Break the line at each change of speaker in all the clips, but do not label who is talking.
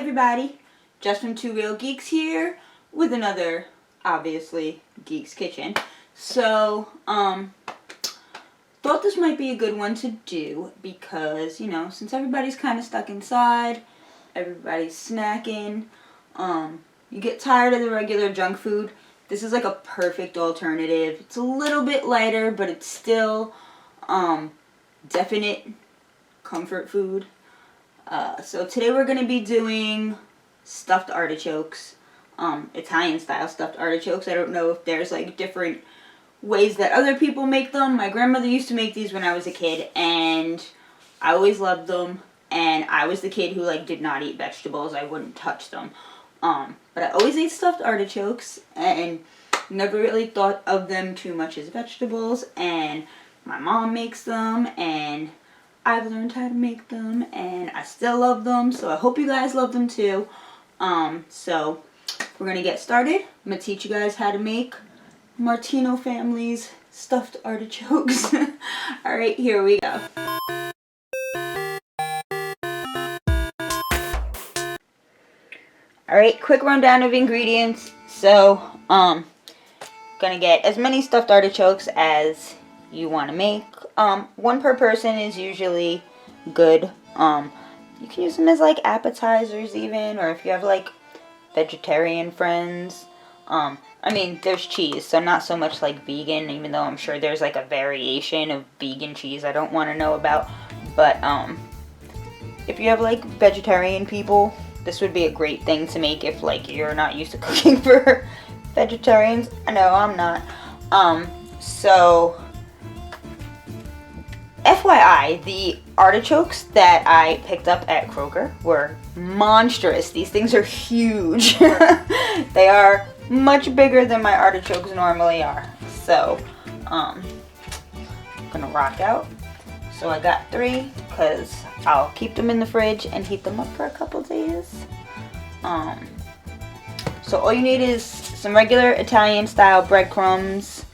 everybody, Jess from Two Real Geeks here with another, obviously, Geeks Kitchen. So, thought this might be a good one to do because, you know, since everybody's kind of stuck inside, everybody's snacking, you get tired of the regular junk food, this is like a perfect alternative. It's a little bit lighter, but it's still, definite comfort food. So today we're going to be doing stuffed artichokes, Italian style stuffed artichokes. I don't know if there's like different ways that other people make them. My grandmother used to make these when I was a kid and I always loved them, and I was the kid who like did not eat vegetables. I wouldn't touch them. But I always ate stuffed artichokes and never really thought of them too much as vegetables, and my mom makes them and I've learned how to make them and I still love them, so I hope you guys love them too. So we're gonna get started. I'm gonna teach you guys how to make Martino family's stuffed artichokes. Alright, here we go. Alright, quick rundown of ingredients. So, gonna get as many stuffed artichokes as you want to make. One per person is usually good. You can use them as like appetizers even, or if you have like vegetarian friends. I mean, there's cheese, so not so much like vegan, even though I'm sure there's like a variation of vegan cheese I don't want to know about. But if you have like vegetarian people, this would be a great thing to make if like you're not used to cooking for vegetarians. I know I'm not. So FYI, the artichokes that I picked up at Kroger were monstrous. These things are huge. They are much bigger than my artichokes normally are. So, I'm gonna rock out. So I got 3 because I'll keep them in the fridge and heat them up for a couple days. So all you need is some regular Italian style breadcrumbs.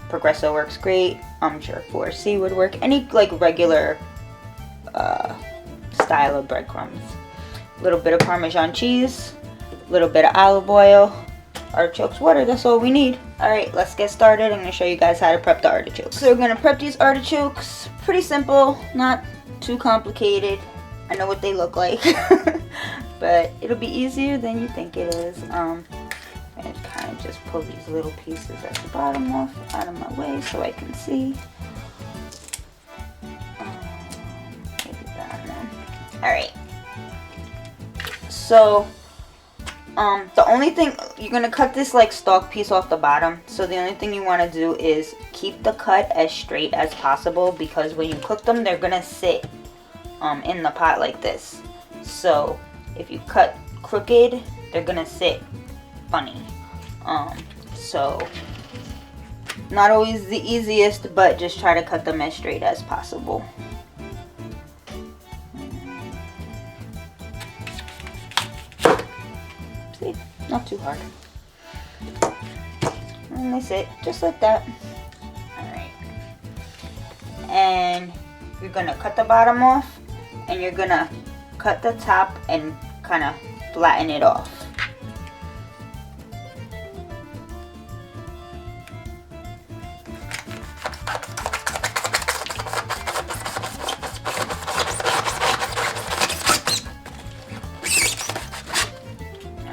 Progresso works great. I'm sure 4C would work. Any like regular style of breadcrumbs. A little bit of Parmesan cheese, a little bit of olive oil, artichokes water. That's all we need. Alright, let's get started. I'm going to show you guys how to prep the artichokes. So we're going to prep these artichokes. Pretty simple, not too complicated. I know what they look like, but it'll be easier than you think it is. And kind of just pull these little pieces at the bottom off out of my way so I can see. Maybe that one. Alright. So, the only thing, you're going to cut this like stalk piece off the bottom. So the only thing you want to do is keep the cut as straight as possible, because when you cook them, they're going to sit in the pot like this. So if you cut crooked, they're going to sit funny. So not always the easiest, but just try to cut them as straight as possible. See, not too hard. And they sit just like that. Alright. And you're gonna cut the bottom off, and you're gonna cut the top and kind of flatten it off.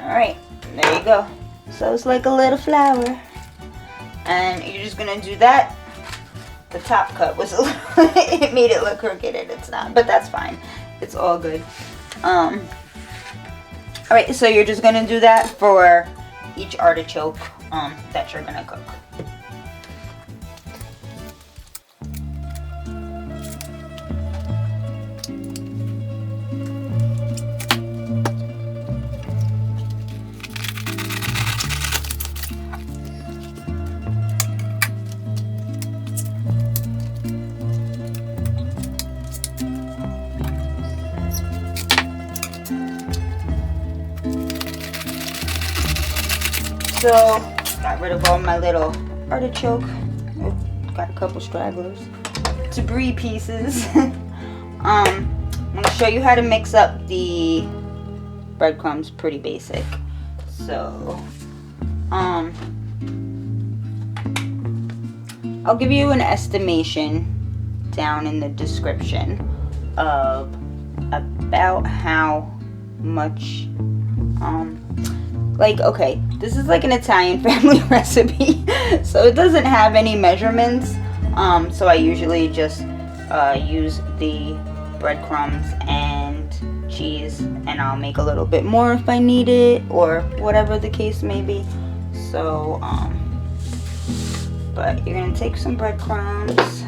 Alright, there you go. So it's like a little flower. And you're just gonna do that. The top cut was a little, it made it look crooked and it's not, but that's fine. It's all good. Alright, so you're just gonna do that for each artichoke that you're gonna cook. So, got rid of all my little artichoke. Oh, got a couple stragglers. Debris pieces. I'm going to show you how to mix up the breadcrumbs, pretty basic. So, I'll give you an estimation down in the description of about how much, like, okay, this is like an Italian family recipe, so it doesn't have any measurements, so I usually just use the breadcrumbs and cheese, and I'll make a little bit more if I need it, or whatever the case may be. So, but you're gonna take some breadcrumbs.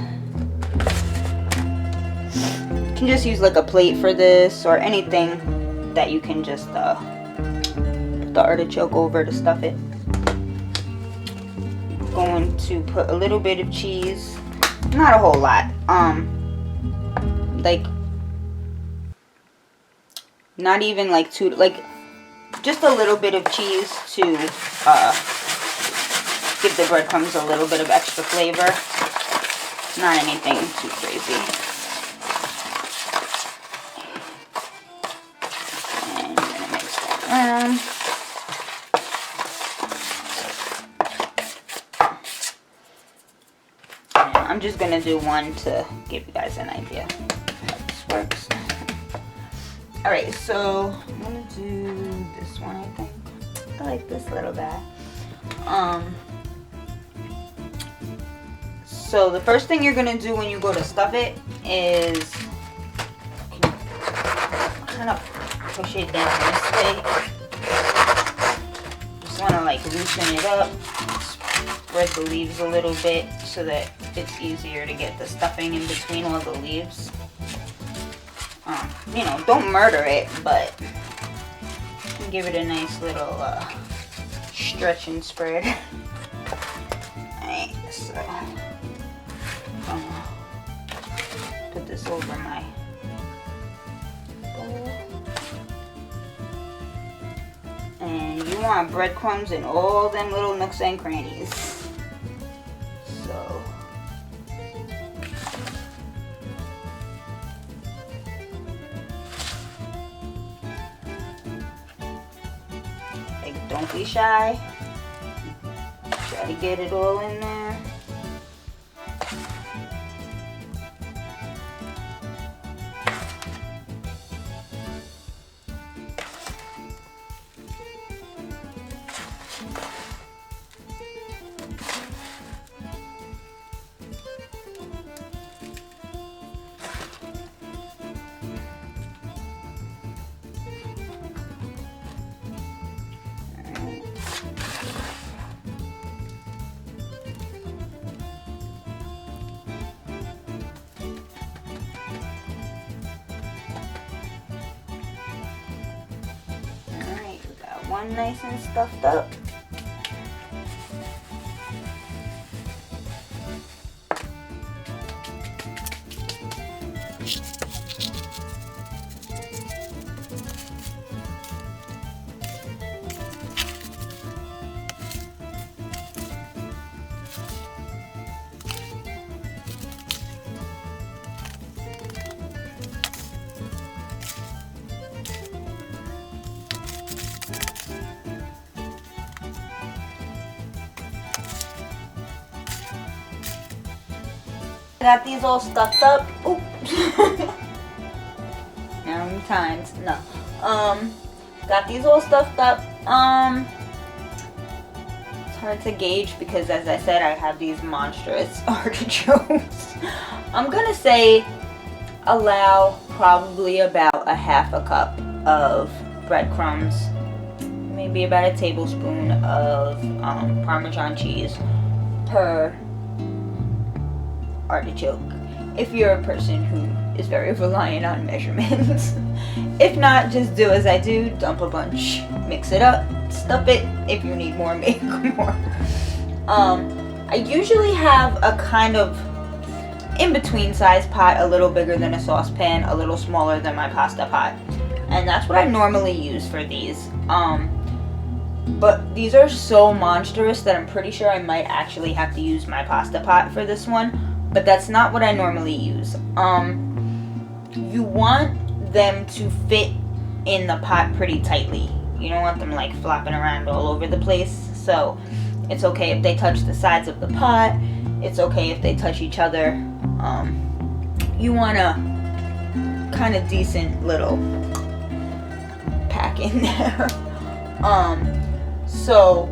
You can just use like a plate for this, or anything that you can just put the artichoke over to stuff it. I'm going to put a little bit of cheese, not a whole lot, like not even like two, like just a little bit of cheese to give the breadcrumbs a little bit of extra flavor. Not anything too crazy. And I'm gonna mix that around. And I'm just gonna do one to give you guys an idea how this works. Alright, so I'm gonna do this one, I think. I like this little guy. So the first thing you're gonna do when you go to stuff it is kind of push it down this way. Just wanna like loosen it up, spread the leaves a little bit so that it's easier to get the stuffing in between all the leaves. You know, don't murder it, but give it a nice little stretch and spread. Alright, so put this over my bowl. And you want breadcrumbs in all them little nooks and crannies. So don't be shy. Try to get it all in there. One nice and stuffed up. Got these all stuffed up. Ooh. Now I'm timed. No. Got these all stuffed up. It's hard to gauge because, as I said, I have these monstrous artichokes. I'm gonna say allow probably about a half a cup of breadcrumbs, maybe about a tablespoon of Parmesan cheese per artichoke, if you're a person who is very reliant on measurements. If not, just do as I do, dump a bunch, mix it up, stuff it. If you need more, make more. I usually have a kind of in-between size pot, a little bigger than a saucepan, a little smaller than my pasta pot, and that's what I normally use for these. But these are so monstrous that I'm pretty sure I might actually have to use my pasta pot for this one. But that's not what I normally use. You want them to fit in the pot pretty tightly. You don't want them like flopping around all over the place. So it's okay if they touch the sides of the pot. It's okay if they touch each other. You want a kind of decent little pack in there. So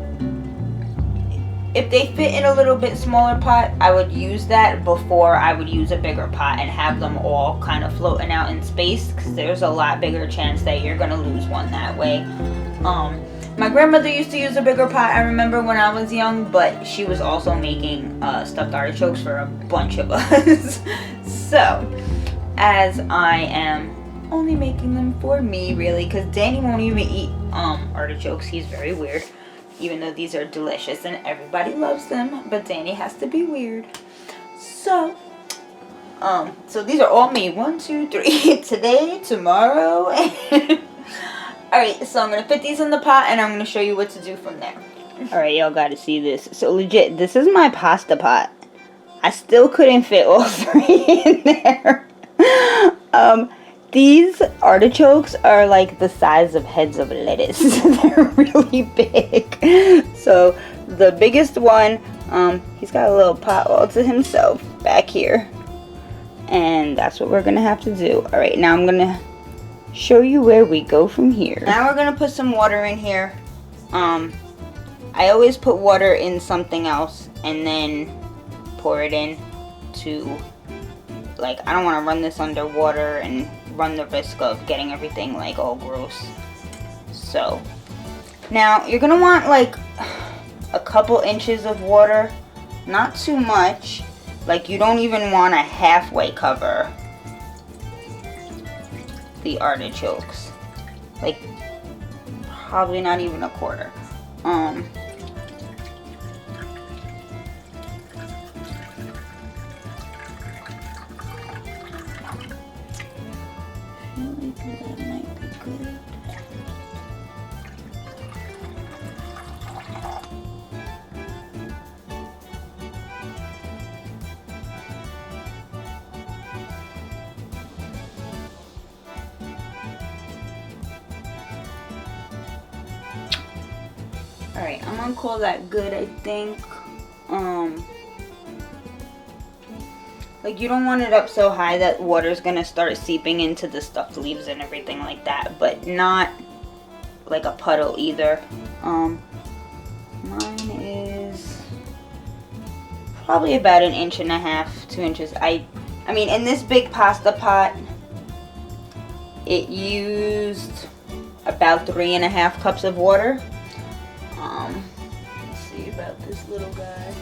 if they fit in a little bit smaller pot, I would use that before I would use a bigger pot and have them all kind of floating out in space, because there's a lot bigger chance that you're gonna lose one that way. My grandmother used to use a bigger pot, I remember, when I was young, but she was also making stuffed artichokes for a bunch of us. So, as I am only making them for me, really, because Danny won't even eat artichokes. He's very weird. Even though these are delicious and everybody loves them, but Danny has to be weird. So these are all me. 1, 2, 3. Today, tomorrow. Alright, so I'm going to put these in the pot and I'm going to show you what to do from there. Alright, y'all got to see this. So legit, this is my pasta pot. I still couldn't fit all 3 in there. These artichokes are like the size of heads of lettuce. They're really big. So the biggest one, he's got a little pot all to himself back here. And that's what we're going to have to do. Alright, now I'm going to show you where we go from here. Now we're going to put some water in here. I always put water in something else and then pour it in to, like, I don't want to run this under water and run the risk of getting everything like all gross. So now you're gonna want like a couple inches of water, not too much. Like, you don't even want to halfway cover the artichokes, like probably not even a quarter. Alright, I'm gonna call that good, I think. Like, you don't want it up so high that water's gonna start seeping into the stuffed leaves and everything like that, but not like a puddle either. Mine is probably about 1.5 inches, 2 inches. I mean, in this big pasta pot, it used about 3.5 cups of water. Let's see about this little guy.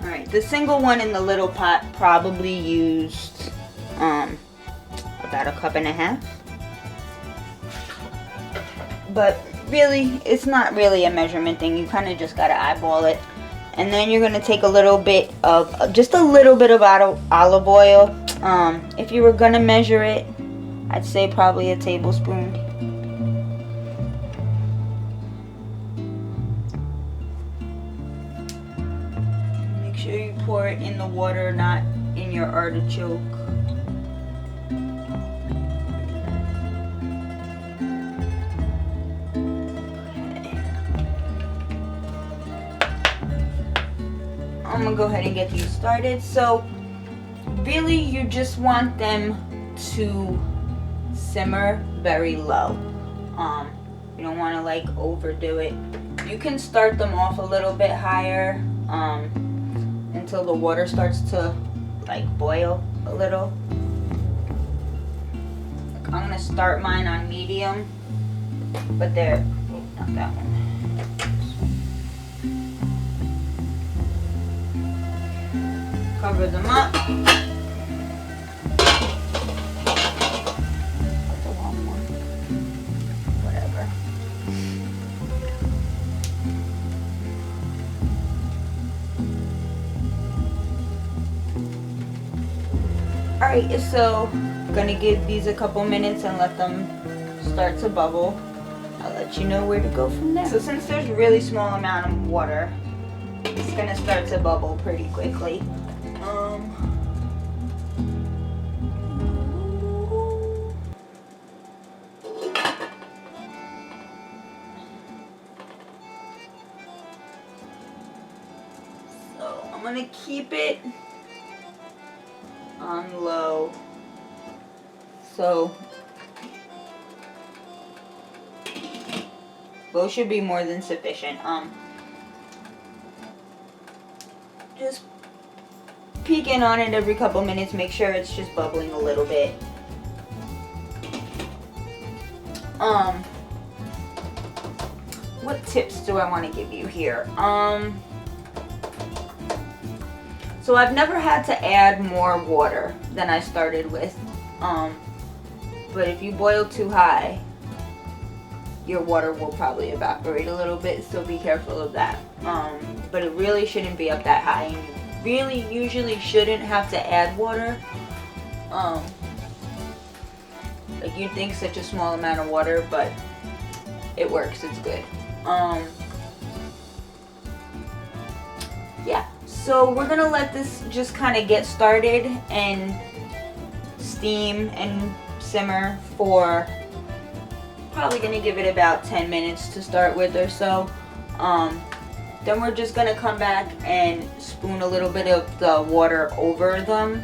Alright, the single one in the little pot probably used about 1.5 cups. But really, it's not really a measurement thing. You kind of just gotta eyeball it. And then you're gonna take a little bit of, just a little bit of olive oil. If you were gonna measure it, I'd say probably a tablespoon. Make sure you pour it in the water, not in your artichoke. I'm gonna go ahead and get these started. So really, you just want them to simmer very low. You don't want to like overdo it. You can start them off a little bit higher until the water starts to like boil a little. Like, I'm gonna start mine on medium, but not that one. Cover them up. Alright, so I'm gonna give these a couple minutes and let them start to bubble. I'll let you know where to go from there. So since there's a really small amount of water, it's gonna start to bubble pretty quickly. So I'm gonna keep it on low. So low should be more than sufficient. Just peek in on it every couple minutes, make sure it's just bubbling a little bit. What tips do I want to give you here? So I've never had to add more water than I started with. But if you boil too high, your water will probably evaporate a little bit, so be careful of that. But it really shouldn't be up that high, and you really usually shouldn't have to add water. Like you'd think such a small amount of water, but it works, it's good. Yeah, so we're gonna let this just kind of get started and steam and simmer for, probably gonna give it about 10 minutes to start with or so. Then we're just gonna come back and spoon a little bit of the water over them.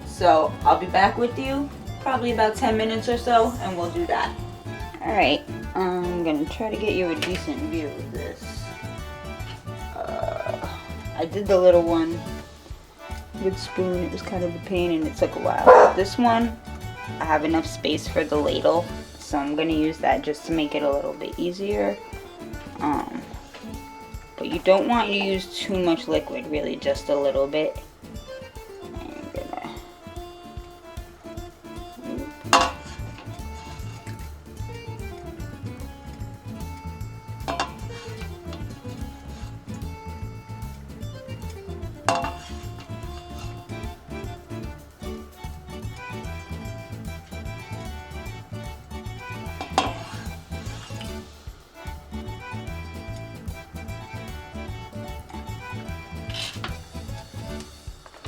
So I'll be back with you probably about 10 minutes or so, and we'll do that. Alright, I'm gonna try to get you a decent view of this. I did the little one with spoon, it was kind of a pain and it took a while. This one, I have enough space for the ladle, so I'm gonna use that just to make it a little bit easier. But you don't want to use too much liquid, really just a little bit.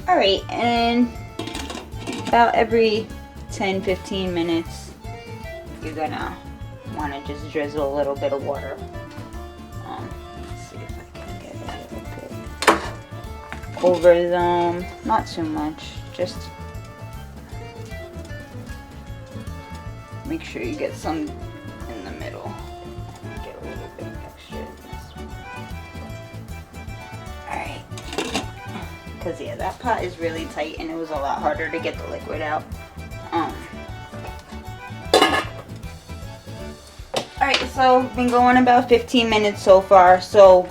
Alright, and about every 10-15 minutes, you're gonna want to just drizzle a little bit of water. Let's see if I can get a little bit over them. Not too much, just make sure you get some in the middle. Get a little bit extra in this one. Alright. Because yeah, that pot is really tight and it was a lot harder to get the liquid out. Alright, so been going about 15 minutes so far, so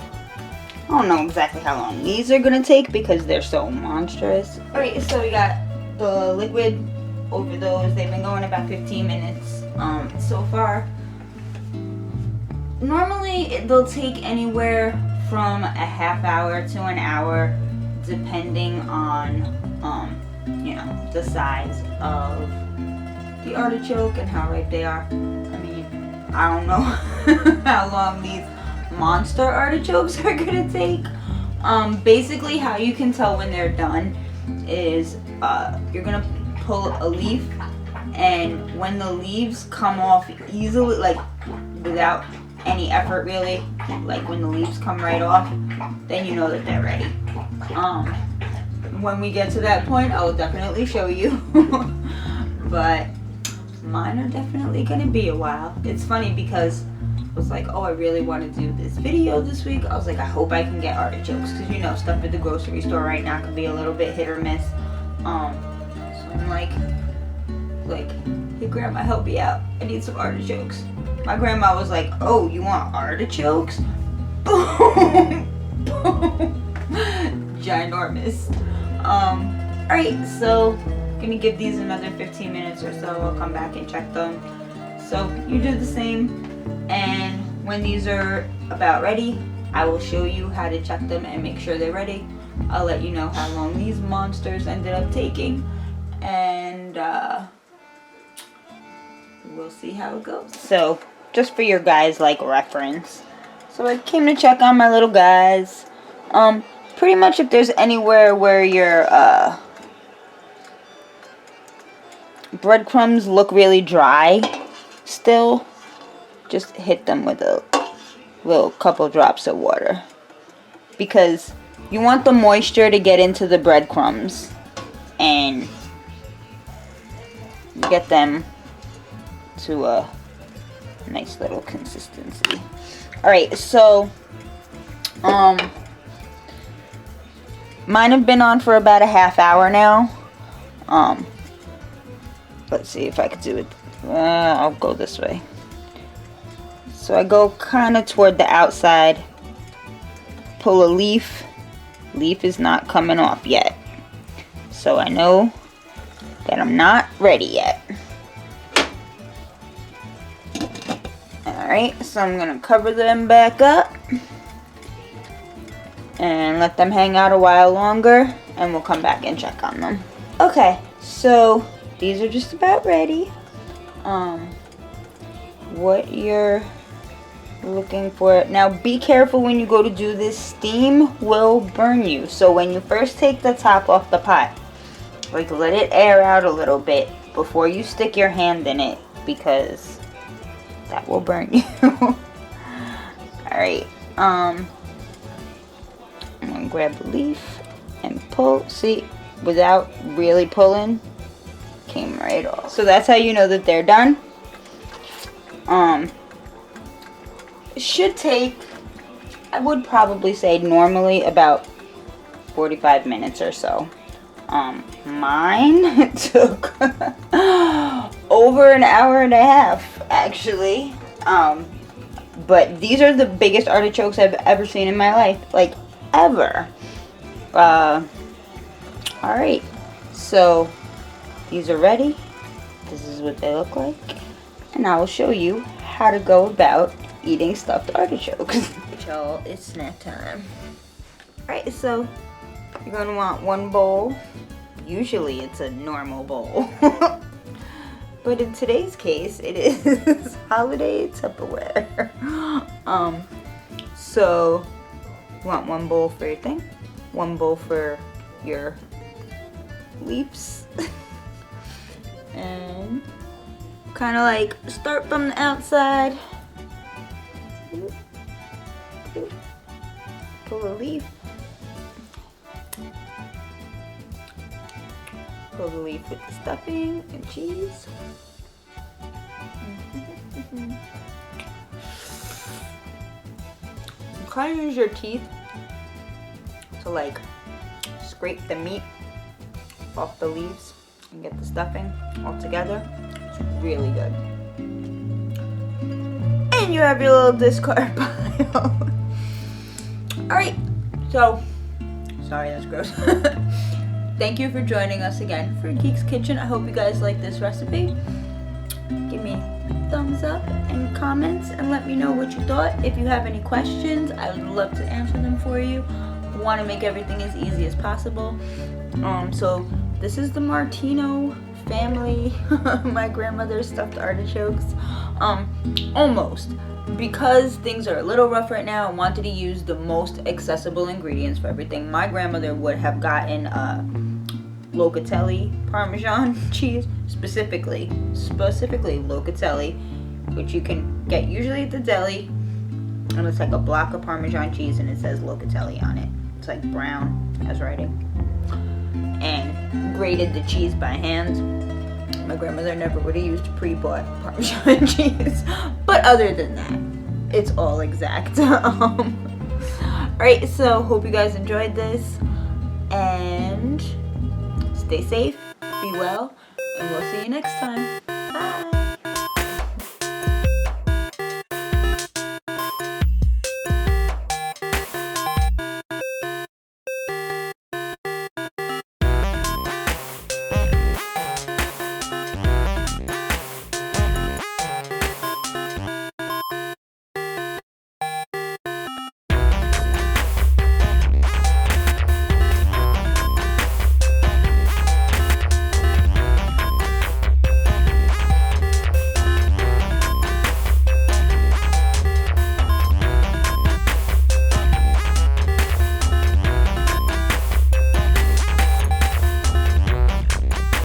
I don't know exactly how long these are gonna take because they're so monstrous. Alright, so we got the liquid over those. They've been going about 15 minutes so far. Normally they'll take anywhere from a half hour to an hour, depending on you know, the size of the artichoke and how ripe they are. I mean, I don't know how long these monster artichokes are gonna take. Basically how you can tell when they're done is you're gonna pull a leaf, and when the leaves come off easily, like without any effort really, like when the leaves come right off, then you know that they're ready. When we get to that point, I will definitely show you. But mine are definitely gonna be a while. It's funny because I was like, oh, I really want to do this video this week. I was like, I hope I can get artichokes, because you know, stuff at the grocery store right now can be a little bit hit or miss. So I'm like, hey grandma, help me out. I need some artichokes. My grandma was like, oh, you want artichokes? Boom! Boom! Ginormous. Alright, so gonna give these another 15 minutes or so. I'll come back and check them. So you do the same, and when these are about ready, I will show you how to check them and make sure they're ready. I'll let you know how long these monsters ended up taking, and we'll see how it goes. So just for your guys' like reference, so I came to check on my little guys. Pretty much if there's anywhere where your breadcrumbs look really dry still, just hit them with a little couple drops of water, because you want the moisture to get into the breadcrumbs and get them to a nice little consistency. Alright, so mine have been on for about a half hour now. Let's see if I could do it. I'll go this way. So I go kind of toward the outside, pull a leaf. Leaf is not coming off yet, so I know that I'm not ready yet. Alright, so I'm gonna cover them back up and let them hang out a while longer, and we'll come back and check on them. Okay, so these are just about ready. What you're looking for now, be careful when you go to do this. Steam will burn you, so when you first take the top off the pot, like, let it air out a little bit before you stick your hand in it, because that will burn you. Alright, I'm gonna grab the leaf and pull. See, without really pulling, came right off. So that's how you know that they're done. It should take, I would probably say normally about 45 minutes or so. Mine took over an hour and a half, actually. But these are the biggest artichokes I've ever seen in my life, like ever. Alright, so these are ready. This is what they look like, and I will show you how to go about eating stuffed artichokes. Y'all, it's snack time. Alright, so you're gonna want one bowl. Usually it's a normal bowl. But in today's case, it is holiday Tupperware. So you want one bowl for your thing, one bowl for your leaves, and kind of like start from the outside. Pull a leaf. Pull the leaf with the stuffing and cheese. You kind of use your teeth to like scrape the meat off the leaves and get the stuffing all together. It's really good. And you have your little discard pile. Alright, so, sorry, that's gross. Thank you for joining us again for Geeks Kitchen. I hope you guys like this recipe. Give me a thumbs up and comments and let me know what you thought. If you have any questions, I would love to answer them for you. I want to make everything as easy as possible. So this is the Martino family, my grandmother's stuffed artichokes. Almost. Because things are a little rough right now, I wanted to use the most accessible ingredients for everything. My grandmother would have gotten locatelli Parmesan cheese, specifically locatelli, which you can get usually at the deli, and it's like a block of Parmesan cheese and it says locatelli on it. It's like brown as writing. And grated the cheese by hand. My grandmother never would have used pre-bought Parmesan cheese, but other than that, it's all exact. Alright, so hope you guys enjoyed this, and stay safe, be well, and we'll see you next time. Bye!